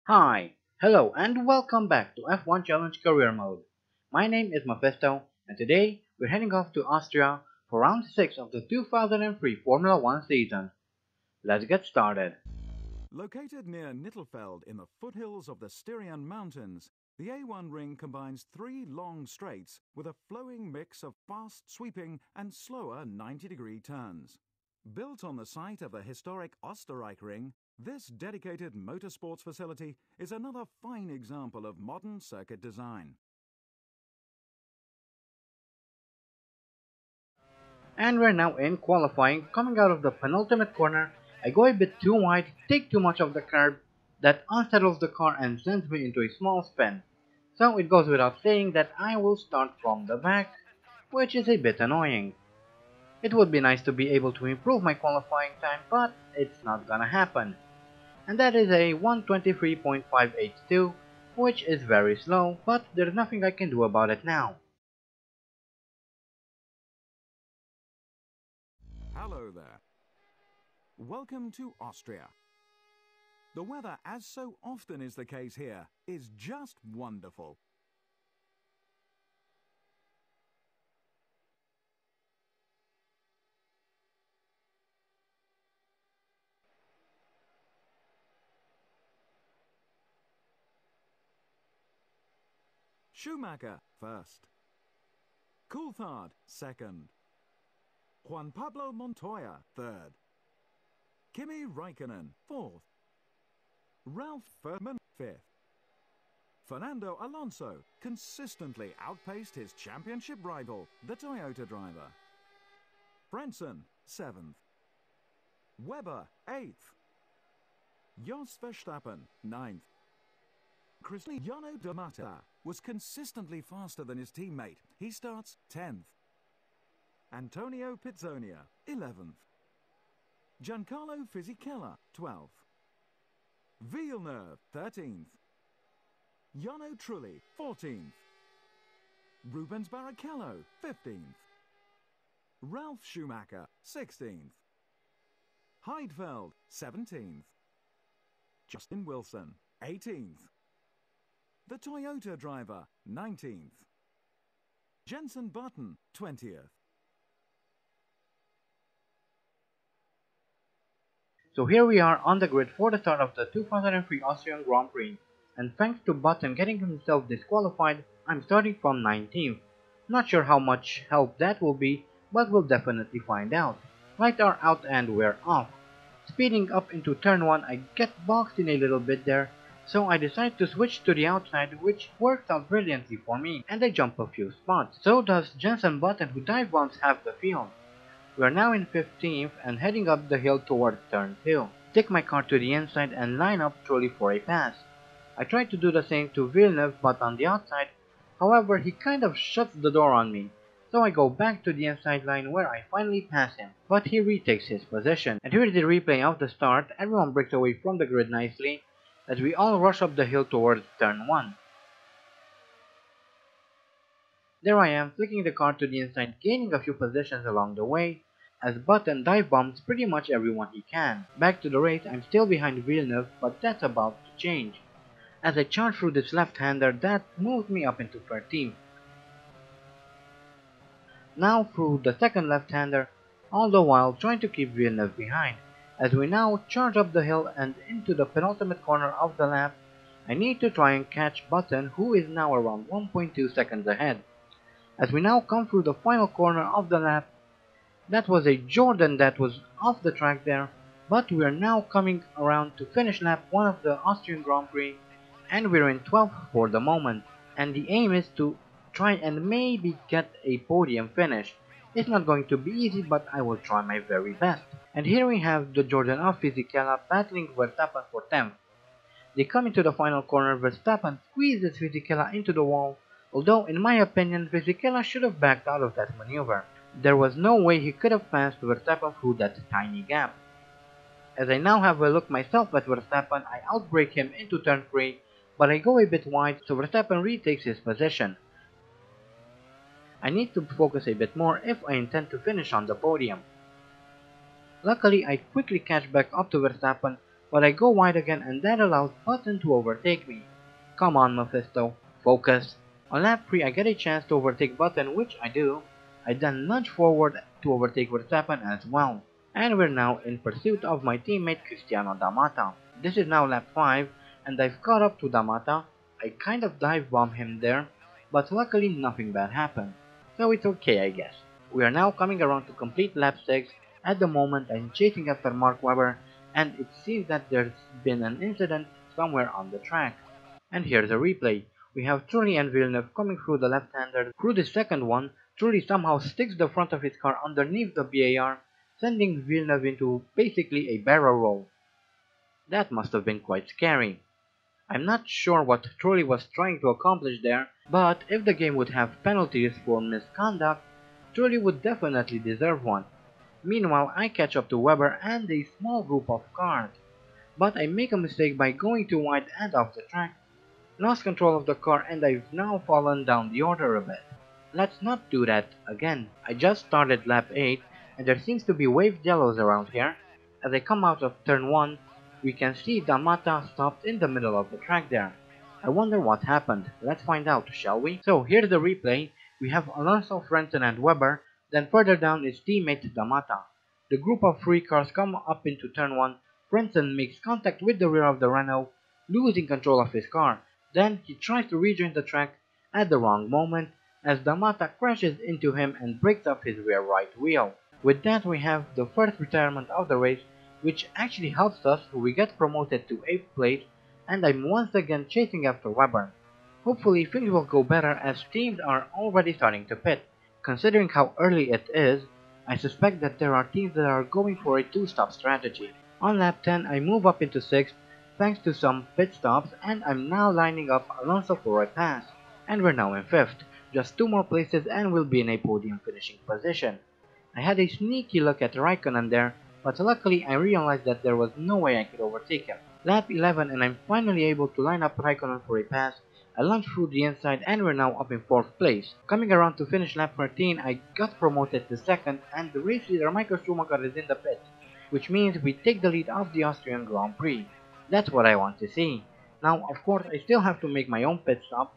Hi, hello, and welcome back to F1 Challenge Career Mode. My name is Mephisto, and today we're heading off to Austria for round 6 of the 2003 Formula 1 season. Let's get started. Located near Nittelfeld in the foothills of the Styrian Mountains, the A1 ring combines three long straights with a flowing mix of fast sweeping and slower 90-degree turns. Built on the site of the historic Österreich ring, this dedicated motorsports facility is another fine example of modern circuit design. And we're now in qualifying. Coming out of the penultimate corner, I go a bit too wide, take too much of the curb, that unsettles the car and sends me into a small spin. So it goes without saying that I will start from the back, which is a bit annoying. It would be nice to be able to improve my qualifying time, but it's not gonna happen. And that is a 123.582, which is very slow, but there's nothing I can do about it now. Hello there. Welcome to Austria. The weather, as so often is the case here, is just wonderful. Schumacher first. Coulthard second. Juan Pablo Montoya third. Kimi Raikkonen fourth. Ralph Furman fifth. Fernando Alonso consistently outpaced his championship rival, the Toyota driver. Frentzen seventh. Webber eighth. Jos Verstappen ninth. Cristiano D'Amata was consistently faster than his teammate. He starts 10th. Antonio Pizzonia 11th. Giancarlo Fisichella 12th. Villeneuve 13th. Jarno Trulli 14th. Rubens Barrichello 15th. Ralf Schumacher 16th. Heidfeld 17th. Justin Wilson 18th. The Toyota driver 19th. Jenson Button 20th. So here we are on the grid for the start of the 2003 Austrian Grand Prix, and thanks to Button getting himself disqualified, I'm starting from 19th. Not sure how much help that will be, but we'll definitely find out. Lights are out and we're off. Speeding up into turn 1, I get boxed in a little bit there, so I decide to switch to the outside, which works out brilliantly for me, and I jump a few spots. So does Jenson Button, who dive bombs half the field. We are now in 15th and heading up the hill towards turn 2. Take my car to the inside and line up truly for a pass. I try to do the same to Villeneuve but on the outside, however he kind of shuts the door on me. So I go back to the inside line where I finally pass him, but he retakes his position. And here is the replay of the start. Everyone breaks away from the grid nicely as we all rush up the hill towards turn 1. There I am, flicking the car to the inside, gaining a few positions along the way, as Button dive bombs pretty much everyone he can. Back to the race, I'm still behind Villeneuve, but that's about to change, as I charge through this left-hander that moves me up into 13th. Now through the second left-hander, all the while trying to keep Villeneuve behind. As we now charge up the hill and into the penultimate corner of the lap, I need to try and catch Button, who is now around 1.2 seconds ahead. As we now come through the final corner of the lap, that was a Jordan that was off the track there, but we are now coming around to finish lap 1 of the Austrian Grand Prix, and we're in 12th for the moment, and the aim is to try and maybe get a podium finish. It's not going to be easy, but I will try my very best. And here we have the Jordan of Fisichella battling Verstappen for 10th. They come into the final corner, Verstappen squeezes Fisichella into the wall, although in my opinion Fisichella should have backed out of that maneuver. There was no way he could have passed Verstappen through that tiny gap. As I now have a look myself at Verstappen, I outbrake him into turn 3, but I go a bit wide so Verstappen retakes his position. I need to focus a bit more if I intend to finish on the podium. Luckily I quickly catch back up to Verstappen, but I go wide again and that allows Button to overtake me. Come on, Mephisto, focus. On lap 3 I get a chance to overtake Button, which I do. I then lunge forward to overtake Verstappen as well. And we're now in pursuit of my teammate Cristiano D'Amata. This is now lap 5 and I've caught up to D'Amata. I kind of dive bomb him there, but luckily nothing bad happened. So it's okay, I guess. We are now coming around to complete lap 6. At the moment I'm chasing after Mark Webber, and it seems that there's been an incident somewhere on the track. And here's a replay. We have Trulli and Villeneuve coming through the left-hander. Through the second one, Trulli somehow sticks the front of his car underneath the BAR, sending Villeneuve into basically a barrel roll. That must have been quite scary. I'm not sure what Trulli was trying to accomplish there, but if the game would have penalties for misconduct, Trulli would definitely deserve one. Meanwhile, I catch up to Webber and a small group of cars, but I make a mistake by going too wide and off the track, lost control of the car, and I've now fallen down the order a bit. Let's not do that again. I just started lap 8 and there seems to be waved yellows around here. As I come out of turn 1, we can see D'Amata stopped in the middle of the track there. I wonder what happened. Let's find out, shall we? So here's the replay. We have Alonso, Frentzen and Webber, then further down is teammate D'Amata. The group of 3 cars come up into turn 1. Frentzen makes contact with the rear of the Renault, losing control of his car. Then he tries to rejoin the track at the wrong moment, as D'Amata crashes into him and breaks up his rear right wheel. With that we have the first retirement of the race, which actually helps us. We get promoted to 8th place, and I'm once again chasing after Webber. Hopefully things will go better as teams are already starting to pit. Considering how early it is, I suspect that there are teams that are going for a 2-stop strategy. On lap 10 I move up into 6th, thanks to some pit stops, and I'm now lining up Alonso for a pass. And we're now in 5th, just 2 more places and we'll be in a podium finishing position. I had a sneaky look at Raikkonen there, but luckily I realized that there was no way I could overtake him. Lap 11 and I'm finally able to line up Raikkonen for a pass. I launched through the inside and we're now up in 4th place. Coming around to finish lap 13, I got promoted to 2nd and the race leader Michael Schumacher is in the pit, which means we take the lead of the Austrian Grand Prix. That's what I want to see. Now, of course, I still have to make my own pit stop,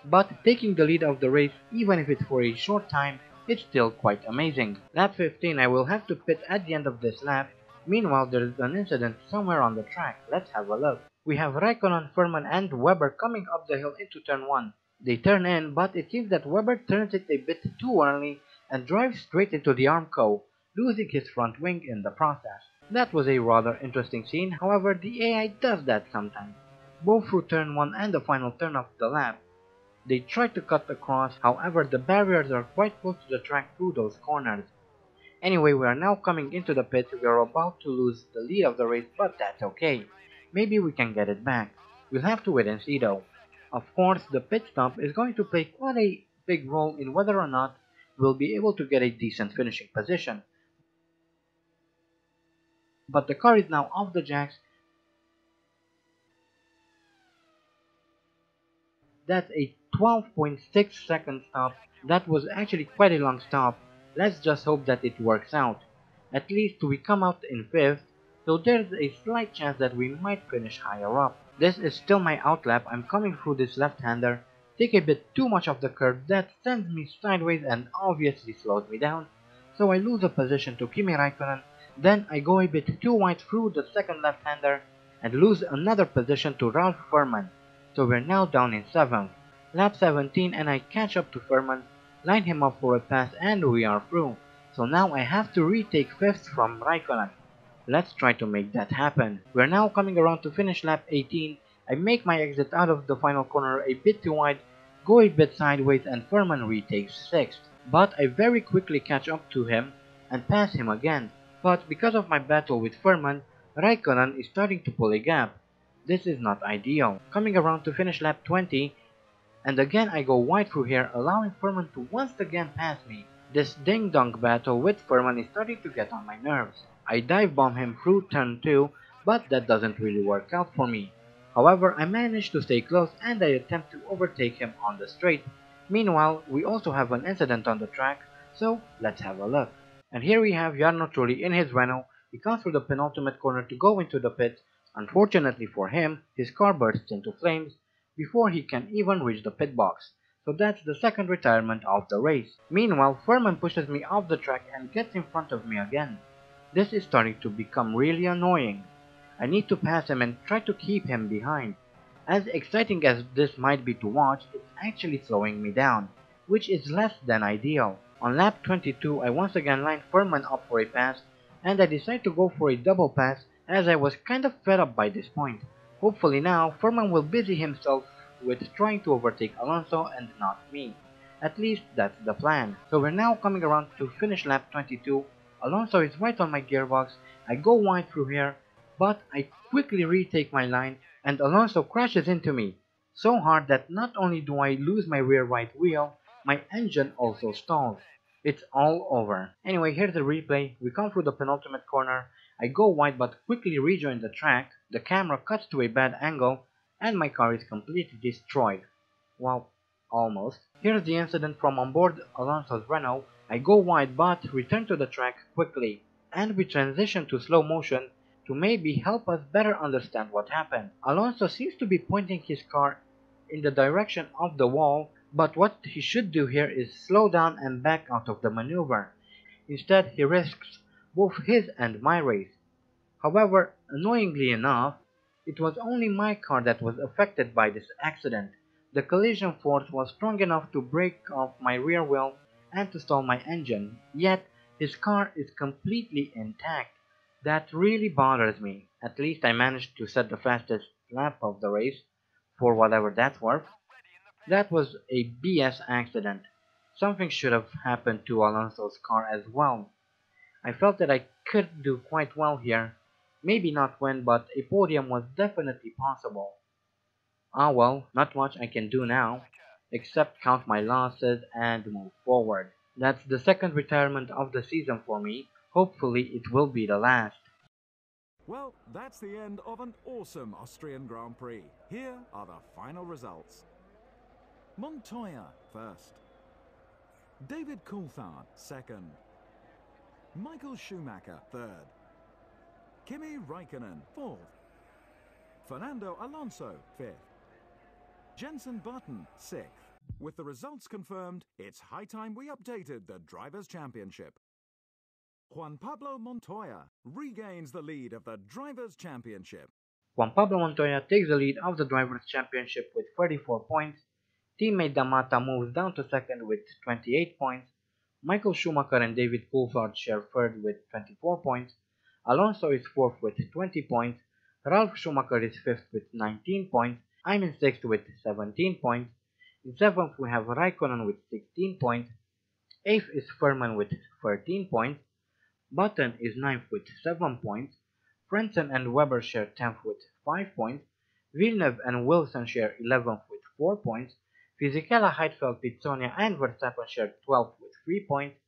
but taking the lead of the race, even if it's for a short time, it's still quite amazing. Lap 15, I will have to pit at the end of this lap. Meanwhile, there is an incident somewhere on the track. Let's have a look. We have Raikkonen, Furman, and Webber coming up the hill into turn 1. They turn in, but it seems that Webber turns it a bit too early and drives straight into the Armco, losing his front wing in the process. That was a rather interesting scene, however the AI does that sometimes, both through turn 1 and the final turn of the lap. They try to cut across, however the barriers are quite close to the track through those corners. Anyway, we are now coming into the pit. We are about to lose the lead of the race, but that's okay. Maybe we can get it back. We'll have to wait and see though. Of course, the pit stop is going to play quite a big role in whether or not we'll be able to get a decent finishing position. But the car is now off the jacks. That's a 12.6 second stop. That was actually quite a long stop. Let's just hope that it works out. At least we come out in 5th, so there's a slight chance that we might finish higher up. This is still my outlap. I'm coming through this left-hander, take a bit too much of the curve that sends me sideways and obviously slows me down, so I lose a position to Kimi Raikkonen. Then I go a bit too wide through the second left-hander and lose another position to Ralph Furman. So we're now down in 7th. Lap 17 and I catch up to Furman, line him up for a pass and we are through. So now I have to retake 5th from Raikkonen. Let's try to make that happen. We're now coming around to finish lap 18. I make my exit out of the final corner a bit too wide, go a bit sideways and Furman retakes 6th. But I very quickly catch up to him and pass him again. But because of my battle with Furman, Raikkonen is starting to pull a gap. This is not ideal. Coming around to finish lap 20, and again I go wide through here, allowing Furman to once again pass me. This ding-dong battle with Furman is starting to get on my nerves. I dive bomb him through turn 2, but that doesn't really work out for me. However, I manage to stay close and I attempt to overtake him on the straight. Meanwhile, we also have an incident on the track, so let's have a look. And here we have Jarno Trulli in his Renault. He comes through the penultimate corner to go into the pit, Unfortunately for him, his car bursts into flames before he can even reach the pit box, so that's the second retirement of the race. Meanwhile, Furman pushes me off the track and gets in front of me again. This is starting to become really annoying. I need to pass him and try to keep him behind. As exciting as this might be to watch, it's actually slowing me down, which is less than ideal. On lap 22, I once again lined Furman up for a pass, and I decided to go for a double pass as I was kind of fed up by this point. Hopefully now, Furman will busy himself with trying to overtake Alonso and not me. At least that's the plan. So we're now coming around to finish lap 22. Alonso is right on my gearbox. I go wide through here, but I quickly retake my line and Alonso crashes into me. So hard that not only do I lose my rear right wheel, my engine also stalls. It's all over. Anyway, here's the replay. We come through the penultimate corner. I go wide but quickly rejoin the track. The camera cuts to a bad angle and my car is completely destroyed. Well, almost. Here's the incident from onboard Alonso's Renault. I go wide but return to the track quickly. And we transition to slow motion to maybe help us better understand what happened. Alonso seems to be pointing his car in the direction of the wall, but what he should do here is slow down and back out of the maneuver. Instead, he risks both his and my race. However, annoyingly enough, it was only my car that was affected by this accident. The collision force was strong enough to break off my rear wheel and to stall my engine, yet his car is completely intact. That really bothers me. At least I managed to set the fastest lap of the race, for whatever that's worth. That was a BS accident. Something should have happened to Alonso's car as well. I felt that I could do quite well here. Maybe not win, but a podium was definitely possible. Ah well, not much I can do now, except count my losses and move forward. That's the second retirement of the season for me. Hopefully it will be the last. Well, that's the end of an awesome Austrian Grand Prix. Here are the final results. Montoya first. David Coulthard second. Michael Schumacher third. Kimi Raikkonen fourth. Fernando Alonso fifth. Jenson Button sixth. With the results confirmed, it's high time we updated the Drivers' Championship. Juan Pablo Montoya regains the lead of the Drivers' Championship. Juan Pablo Montoya takes the lead of the Drivers' Championship with 34 points. Teammate Damata moves down to second with 28 points. Michael Schumacher and David Coulthard share third with 24 points. Alonso is fourth with 20 points. Ralf Schumacher is fifth with 19 points. I'm in sixth with 17 points. In seventh we have Raikkonen with 16 points. Eighth is Furman with 13 points. Button is ninth with 7 points. Frentzen and Webber share 10th with 5 points. Villeneuve and Wilson share 11th with 4 points. Fisichella, Heidfeld, Pizzonia and Verstappen share 12th with 3 points.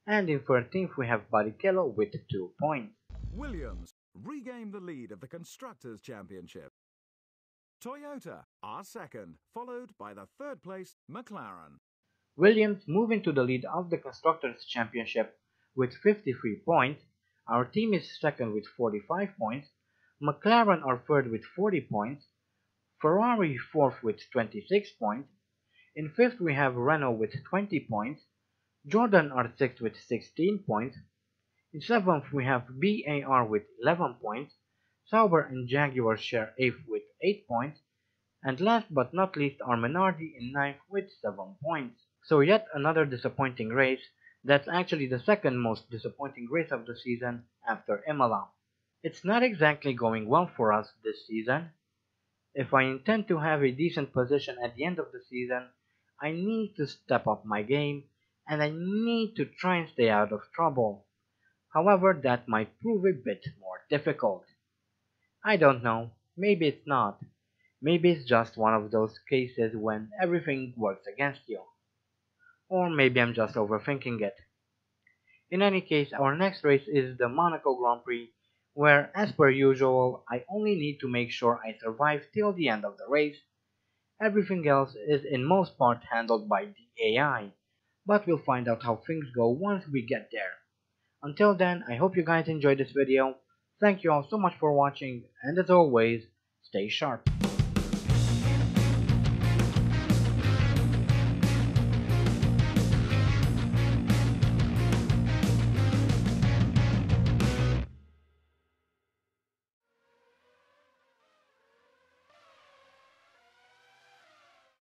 And in 13th we have Barrichello with 2 points. Williams regained the lead of the Constructors' Championship. Toyota are second, followed by the third place McLaren. Williams move into the lead of the Constructors' Championship with 53 points. Our team is second with 45 points. McLaren are third with 40 points. Ferrari fourth with 26 points. In fifth we have Renault with 20 points. Jordan are sixth with 16 points. In seventh we have BAR with 11 points. Sauber and Jaguar share eighth with 8 points. And last but not least are Minardi in ninth with 7 points. So yet another disappointing race. That's actually the second most disappointing race of the season after Imola. It's not exactly going well for us this season. If I intend to have a decent position at the end of the season, I need to step up my game and I need to try and stay out of trouble. However, that might prove a bit more difficult. I don't know, maybe it's not. Maybe it's just one of those cases when everything works against you. Or maybe I'm just overthinking it. In any case, our next race is the Monaco Grand Prix, where, as per usual, I only need to make sure I survive till the end of the race. Everything else is in most part handled by the AI, but we'll find out how things go once we get there. Until then, I hope you guys enjoyed this video. Thank you all so much for watching, and as always, stay sharp.